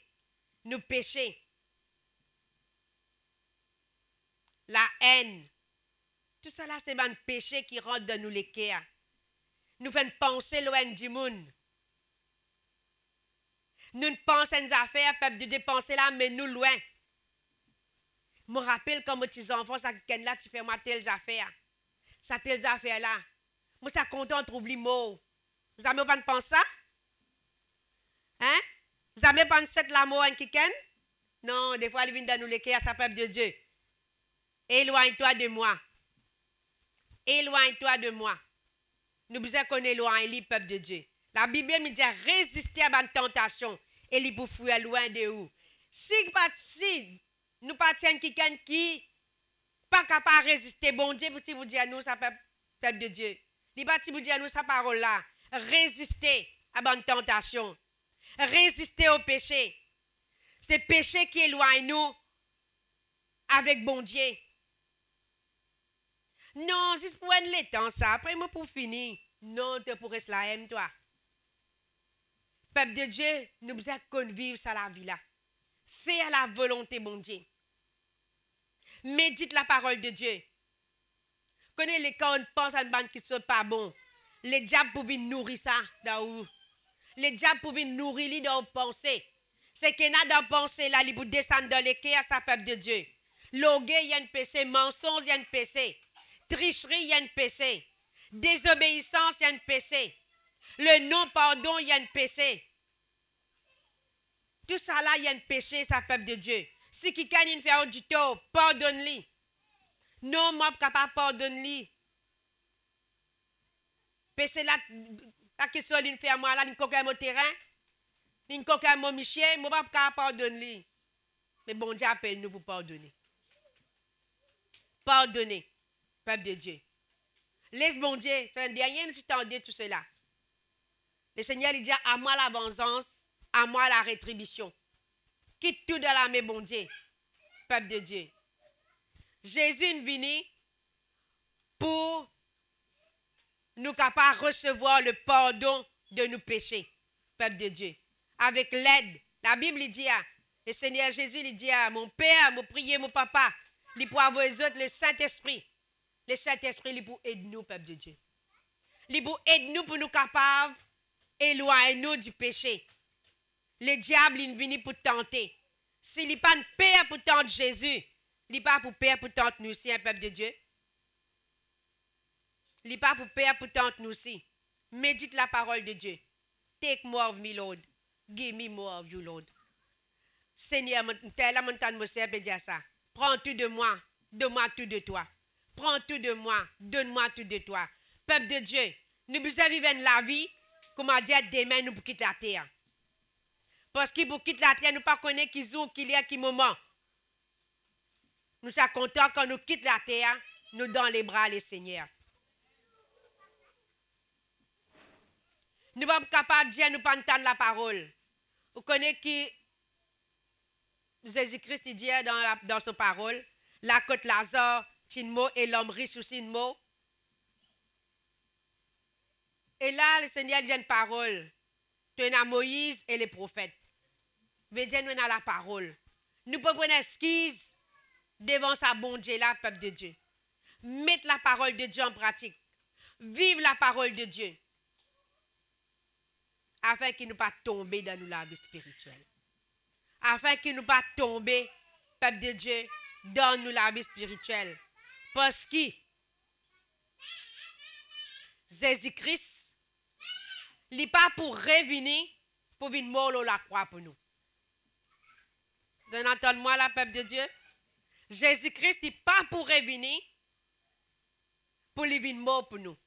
nos péchés. La haine. Tout ça là, c'est un péché qui rentre dans nous les cœurs. Nous fait penser loin du monde. Nous ne pensons aux affaires, peuple de Dieu, penser là, mais nous loin. Je me rappelle quand mes petits enfants, ça là, tu fais moi telles affaires. Ça telles affaires là. Moi, ça content de trouver les mots. Vous n'avez pas pensé ça? Hein? Vous n'avez pas pensé l'amour en quelqu'un? Non, des fois, il vient dans nous les cœurs, ça peuple de Dieu. Éloigne-toi de moi. Éloigne-toi de moi. Nous besoin qu'on éloigne le peuple de Dieu. La Bible me dit résister à la tentation et il pour fuir loin de vous. Si nous partons quelqu'un qui pas capable de résister, bon Dieu, pour vous dire à nous, ça peuple de Dieu. Il pas vous dire à nous sa parole là. Résister à la tentation. Résister au péché. C'est péché qui éloigne nous avec bon Dieu. Non, si pour le temps, ça, après moi pour finir. Non, tu pourrais cela aime toi. Peuple de Dieu, nous besoin qu'on vive ça la vie là. Faire la volonté, mon Dieu. Médite la parole de Dieu. Connais les quand on pense à une bande qui ne soit pas bon. Les diables peuvent nourrir ça dans où. Les diables peuvent nourrir dans vos pensées. C'est qu'il y a dans pensée là, ils peuvent descendre dans les cœurs, ça peuple de Dieu. L'orgueil, il y a une péché. Mensonge, il y a une péché. Tricherie, il y a une péché. Désobéissance, il y a une péché. Le non-pardon, il y a une péché. Tout ça là, il y a un péché, ça peuple de Dieu. Si quelqu'un fait du tort, pardonne-lui. Non, moi, je ne peux pas pardonner. Péché là, la question d'une fait à moi là, d'une coquin mon terrain, d'une coquin mon michel, moi, je ne peux pas pardonner. Mais bon Dieu appelle nous pour pardonner. Pardonner, peuple de Dieu. Laisse bon Dieu, c'est un dernier, tu t'endais tout cela. Le Seigneur il dit à moi la vengeance, à moi la rétribution. Quitte tout dans la main, bon Dieu, peuple de Dieu. Jésus est venu pour nous capables de recevoir le pardon de nos péchés, peuple de Dieu. Avec l'aide, la Bible dit, le Seigneur Jésus il dit à mon Père, mon prier, mon papa, il pour avoir les autres, le Saint-Esprit. Le Saint-Esprit, il pour aider nous, peuple de Dieu. Il pour aider nous pour nous capables d'éloigner nous du péché. Le diable, il vient pour tenter. S'il n'est pas un père pour tenter Jésus, il n'est pas pour père pour tenter nous aussi, un peuple de Dieu. Il n'est pas pour père pour tenter nous aussi. Médite la parole de Dieu. Take more of me, Lord. Give me more of you, Lord. Seigneur, telle la montagne me sert dire ça. Prends tout de moi donne-moi tout de toi. Prends tout de moi, donne-moi tout de toi. Peuple de Dieu, nous besoin vivre la vie, comment dire, demain nous pour quitter la terre. Parce que pour quitter la terre, nous ne connaissons pas qui jour, qu'il y a qui moment. Nous sommes contents quand nous quittons la terre, nous dans les bras du Seigneur. Nous ne sommes pas capables de dire, nous ne pas entendre la parole. Vous connaissez qui Jésus-Christ dit dans sa parole, la côte Lazare, c'est un mot, et l'homme riche aussi un mot. Et là, le Seigneur dit une parole. Tu as Moïse et les prophètes. Mais Dieu nous a la parole. Nous pouvons prendre excuse devant sa bon Dieu là, peuple de Dieu. Mettre la parole de Dieu en pratique. Vive la parole de Dieu. Afin qu'il ne pas tomber dans la vie spirituelle. Afin qu'il ne pas tomber, peuple de Dieu, dans la vie spirituelle. Parce que Jésus-Christ, il n'est pas pour revenir, pour venir mourir la croix pour nous. Vous entendez moi la peuple de Dieu? Jésus-Christ n'est pas pour revenir, pour venir mourir pour nous.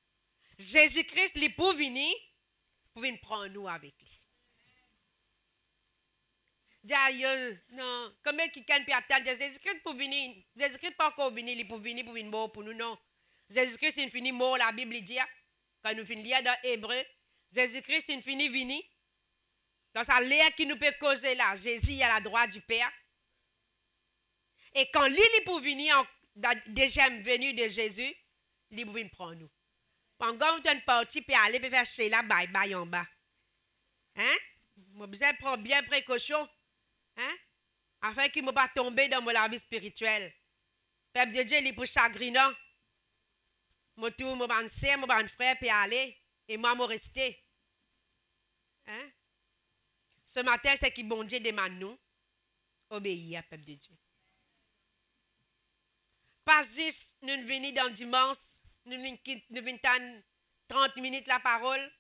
Jésus-Christ, il est pour venir prendre nous avec lui. D'ailleurs, non, comment quelqu'un peut attendre Jésus-Christ pour venir? Jésus-Christ pas encore venir, il est pour venir mourir pour nous, non. Jésus-Christ, il finit mort, la Bible dit, quand nous finissons lire dans Hébreu, Jésus-Christ, il finit venir. Dans sa l'air qui nous peut causer là, Jésus est à la droite du Père. Et quand lui est pour venir, déjà venu de Jésus, il est pour venir prendre nous. Pendant que nous parti, puis aller faire chez là, bye en bas. Hein? Vous devez prendre bien précaution. Hein? Afin qu'il ne pas tomber dans la vie spirituelle. Peuple de Dieu, il est pour chagrinant. Moi, tout, mon sœur, mon frère, puis aller. Et moi, je rester. Hein? Ce matin, c'est qui bon Dieu demande nous. Obéir, peuple de Dieu. Pas juste, nous venons dans dimanche, nous venons 30 minutes la parole,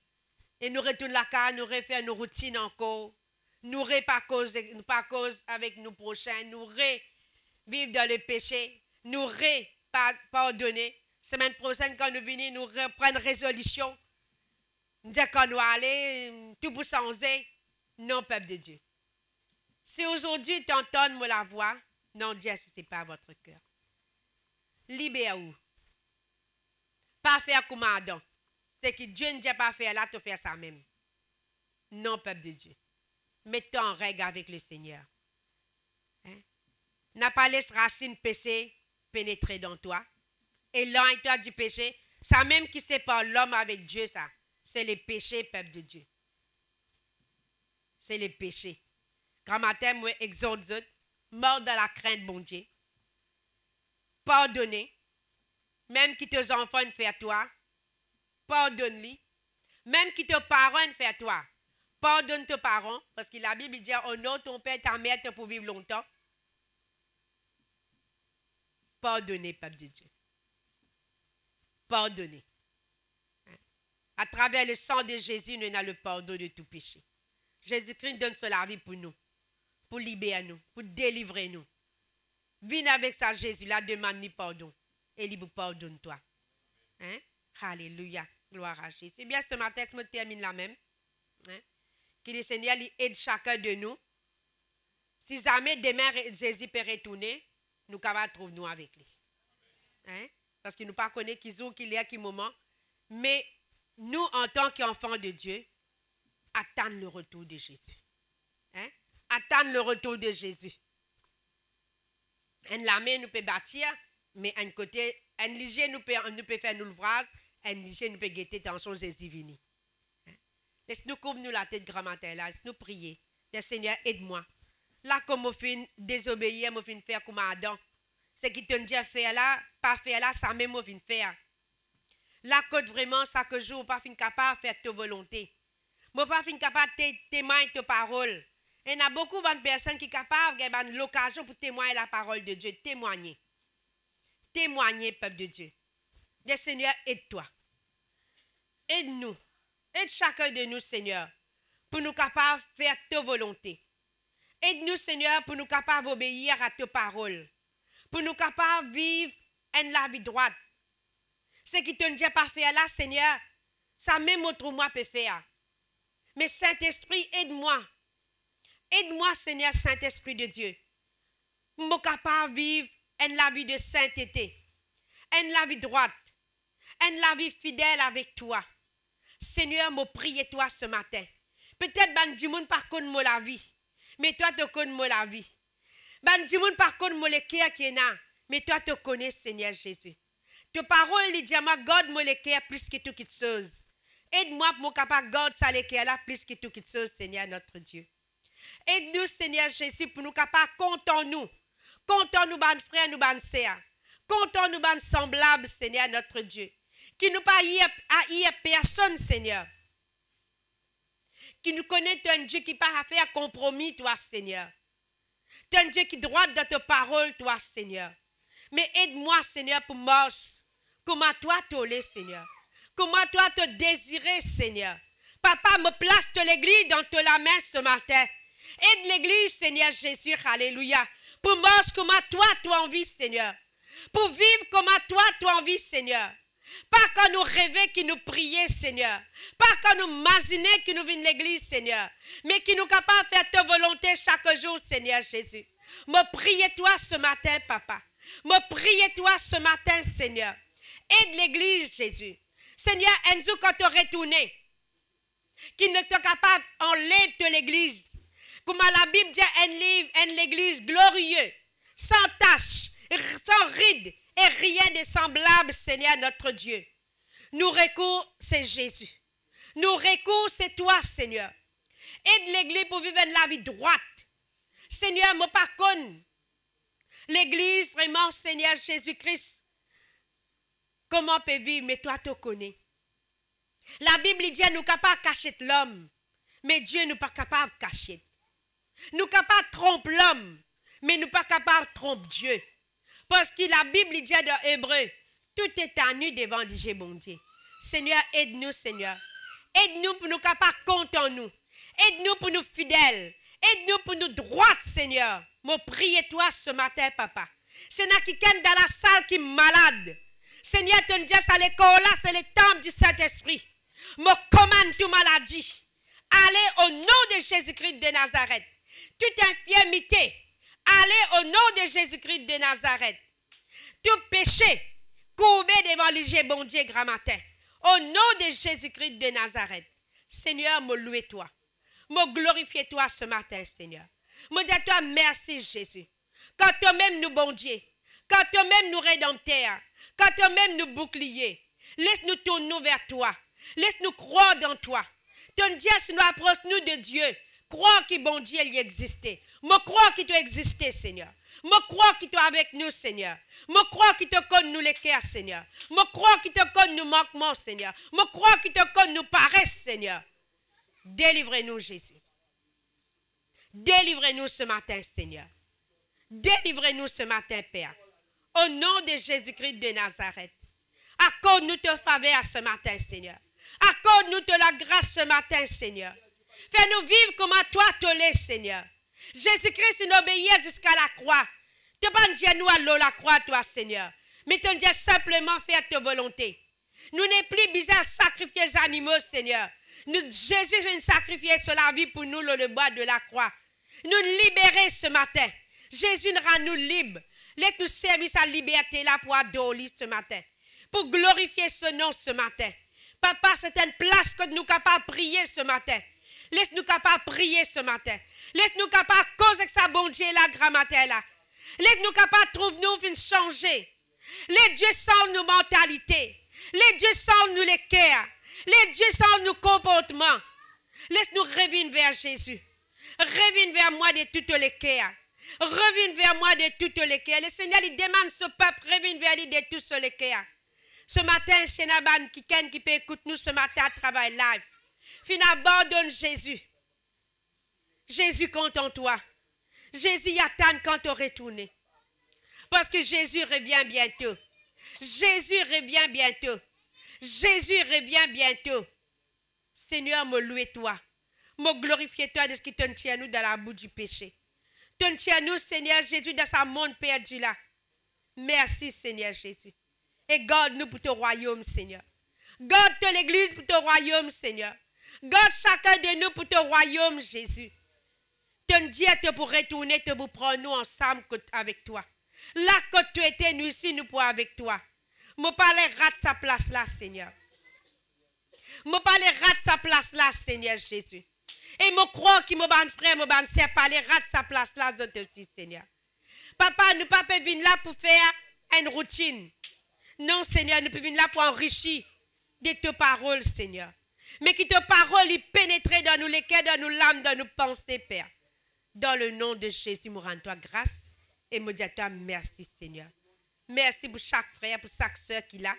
et nous retournons la case, nous refaisons nos routines encore. Nous pas cause avec nos prochains, nous vivre dans le péché, nous pardonner. Semaine prochaine, quand nous venons, nous reprendre résolution. Nous disons qu'on doit aller, tout pour changer. Non, peuple de Dieu. Si aujourd'hui tu entends la voix, non, Dieu, si ce n'est pas votre cœur. Libère-vous. Pas faire comme Adam. C'est que Dieu ne dit pas faire là, tu fais ça même. Non, peuple de Dieu. Mets-toi en règle avec le Seigneur. Hein? N'a pas laissé racine péché pénétrer dans toi. Et l'éloigne-toi du péché. Ça même qui sépare l'homme avec Dieu, ça. C'est le péché, peuple de Dieu. C'est le péché. Grand matin, moi, exhorte, mort dans la crainte, bon Dieu. Pardonnez. Même qui tes enfants fait toi, pardonne-les. Même qui tes parents fait toi, pardonne tes parents. Parce que la Bible dit, honore ton père et ta mère pour vivre longtemps. Pardonnez, peuple de Dieu. Pardonnez. À travers le sang de Jésus, nous avons le pardon de tout péché. Jésus-Christ donne la vie pour nous, pour libérer nous, pour délivrer nous. Viens avec ça, Jésus, là, demande-lui pardon. Et il vous pardonne toi. Hein? Alléluia. Gloire à Jésus. Eh bien, ce matin, je me termine là même. Hein? Que le Seigneur aide chacun de nous. Si jamais demain Jésus peut retourner, nous pouvons trouver nous avec lui. Hein? Parce que nous ne connaissons pas qui jour, qu'il y a, qui moment. Mais nous, en tant qu'enfants de Dieu, attendre le retour de Jésus. Hein? Attendre le retour de Jésus. Un lame nous peut bâtir, mais un côté, un léger nous peut faire nous l'ouvrage, un léger nous peut guetter tension Jésus vini. Hein? Laisse-nous couvrir nous la tête grand matin là, laisse-nous prier. Le Seigneur, aide-moi. Là, comme on fait désobéir, on fait faire comme Adam. C'est qui te dit faire là, pas faire là, ça même on fait faire. Là, quand vraiment, chaque jour, on pas fin capable de faire ta volonté. On pas fin capable de témoigner ta parole. Il y a beaucoup de personnes qui sont capables de l'occasion pour témoigner la parole de Dieu. Témoigner. Témoigner, peuple de Dieu. Le Seigneur, aide-toi. Aide-nous. Aide chacun de nous, Seigneur, pour nous capables de faire ta volonté. Aide-nous, Seigneur, pour nous capables d'obéir à ta parole. pour nous capables de vivre la vie droite. Ce qui te ne dit pas faire là, Seigneur, ça même autre moi peut faire. Mais Saint-Esprit, aide-moi. Aide-moi, Seigneur, Saint-Esprit de Dieu. Pour me capable de vivre la vie de sainteté, la vie droite, la vie fidèle avec toi. Seigneur, me prie toi ce matin. Peut-être ban du monde par contre moi la vie, mais toi tu connais moi la vie. Ban du monde par contre moi le cœur qui est là, mais toi tu connais Seigneur Jésus. Ta parole dit moi garde moi le cœur plus que tout toute chose. Aide-moi pour me capable garder ça le cœur là plus que tout toute chose, Seigneur notre Dieu. Aide-nous Seigneur Jésus pour nous capable comptons-nous. Comptons-nous ban frères, nous ban sœurs. Comptons-nous ban semblables, Seigneur notre Dieu. Qui nous pas haïr personne, Seigneur. Qui nous connaît, un Dieu qui pas à faire compromis, toi, Seigneur. Tu es un Dieu qui droit dans ta parole, toi, Seigneur. Mais aide-moi, Seigneur, pour moi. Comment toi t'oler, Seigneur. Comment toi te désirer, Seigneur. Papa, me place de l'église dans ta main ce matin. Aide l'église, Seigneur Jésus, alléluia. Pour moi, comment toi tu as envie, Seigneur. Pour vivre comment toi tu as envie, Seigneur. Pas quand nous rêver qui nous prier, Seigneur. Pas quand nous imaginer qui nous viennent l'église, Seigneur. Mais qui nous capable de faire ta volonté chaque jour, Seigneur Jésus. Me prier toi ce matin, Papa. Me prier toi ce matin, Seigneur. Aide l'église, Jésus. Seigneur, Enzo, quand tu retourné, qui ne t'est capable enlève de l'église. Comme la Bible dit, l'église glorieuse, sans tache, sans ride, et rien de semblable, Seigneur notre Dieu. Nous recours, c'est Jésus. Nous recours, c'est toi, Seigneur. Aide l'église pour vivre la vie droite. Seigneur, me pas conne. L'église, vraiment, Seigneur Jésus-Christ, comment on peut vivre, mais toi, tu connais. La Bible dit, nous capables de cacher l'homme, mais Dieu nous pas capable de cacher. Nous capables de tromper l'homme, mais nous pas capables de tromper Dieu. Parce que la Bible dit dans Hébreu, tout est à nu devant Dieu, mon Dieu. Seigneur, aide-nous, Seigneur. Aide-nous pour nous capables de compter en nous. Aide-nous pour nous fidèles. Aide-nous pour nous droites, Seigneur. Me priez toi ce matin, Papa. Seigneur, qui est dans la salle qui est malade. Seigneur, tu dis à l'école là, c'est le temple du Saint-Esprit. Me commande toute maladie. Allez au nom de Jésus-Christ de Nazareth. Toute infirmité. Allez au nom de Jésus-Christ de Nazareth. Tout péché, courbé devant le bon Dieu grand matin. Au nom de Jésus-Christ de Nazareth. Seigneur, me louer toi. Me glorifier toi ce matin, Seigneur. Me dire toi merci, Jésus. Quand toi-même nous, bon Dieu. Quand toi-même nous rédempteurs. Quand toi-même nous boucliers. Laisse-nous tourner vers toi. Laisse-nous croire dans toi. Ton Dieu, si nous approchons de Dieu. Crois que bon Dieu il existait. Me crois qu'il doit exister, Seigneur. Me crois qu'il doit avec nous, Seigneur. Me crois qu'il te connaît nous les cœurs, Seigneur. Me crois qu'il te connaît nous manquements, Seigneur. Me crois qu'il te connaît nous paresses, Seigneur. Délivrez-nous, Jésus. Délivrez-nous ce matin, Seigneur. Délivrez-nous ce matin, Père. Au nom de Jésus-Christ de Nazareth. Accorde-nous ta faveur ce matin, Seigneur. Accorde-nous de la grâce ce matin, Seigneur. Fais-nous vivre comme toi tu l'es, Seigneur. Jésus-Christ nous obéit jusqu'à la croix. Tu ne pas dire nous à la croix, toi, Seigneur. Mais tu dis simplement faire ta volonté. Nous n'est plus besoin de sacrifier les animaux, Seigneur. Jésus vient sacrifier sur la vie pour nous le bois de la croix. Nous libérer ce matin. Jésus rend nous libres. Laisse-nous servir sa liberté là pour adorer ce matin. Pour glorifier ce nom ce matin. Papa, c'est une place que nous sommes capables de prier ce matin. Laisse-nous capables de prier ce matin. Laisse-nous capables de causer que ça bon Dieu là, grand matin là. Laisse-nous capables de trouver nous de changer. Les dieux sont nos mentalités. Les dieux sont nous les cœurs. Les dieux sont nos comportements. Laisse-nous revenir vers Jésus. Reviens vers moi de toutes les cœurs. Reviens vers moi de toutes les cœurs. Le Seigneur il demande ce peuple, reviens vers lui de tous les cœurs. Ce matin, Seigneur, qui peut écouter nous ce matin à travail live. Fin abandonne Jésus. Jésus compte en toi. Jésus attend quand tu retournes. Parce que Jésus revient bientôt. Jésus revient bientôt. Jésus revient bientôt. Seigneur, me louer toi. Me glorifier toi de ce qui te tient nous dans la boue du péché. Te tient nous, Seigneur Jésus, dans sa monde perdu là. Merci, Seigneur Jésus. Et garde-nous pour ton royaume, Seigneur. Garde ton église pour ton royaume, Seigneur. Garde chacun de nous pour ton royaume, Jésus. Ton Dieu te pour retourner, te pour prendre nous ensemble avec toi. Là que tu étais, nous ici, nous pour avec toi. Mon parler rate sa place là, Seigneur. Mon parler rate sa place là, Seigneur Jésus. Et mon croix qui mon ban frère, mon ban sœur, parler rate sa place là, aussi, Seigneur. Papa, nous ne pouvons pas venir là pour faire une routine. Non, Seigneur, nous pouvons venir là pour enrichir de tes paroles, Seigneur. Mais que tes paroles y pénétrent dans nous, les cœurs, dans nos l'âme, dans nos pensées, Père. Dans le nom de Jésus, nous rendons toi grâce et nous disons à toi merci, Seigneur. Merci pour chaque frère, pour chaque soeur qui l'a.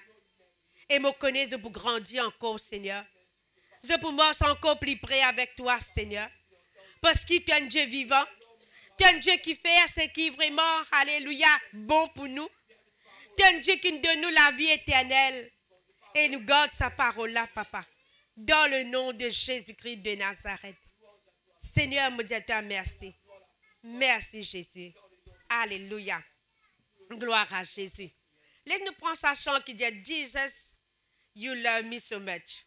Et me connaître pour grandir encore, Seigneur. Je pour moi encore plus près avec toi, Seigneur. Parce que tu es un Dieu vivant. Tu es un Dieu qui fait ce qui est vraiment, alléluia, bon pour nous. Tu es un Dieu qui nous donne la vie éternelle. Et nous garde sa parole là, Papa. Dans le nom de Jésus-Christ de Nazareth. Seigneur, me dis à toi merci. Merci, Jésus. Alléluia. Gloire à Jésus. Laisse-nous prendre sa chant qui dit Jesus, you love me so much.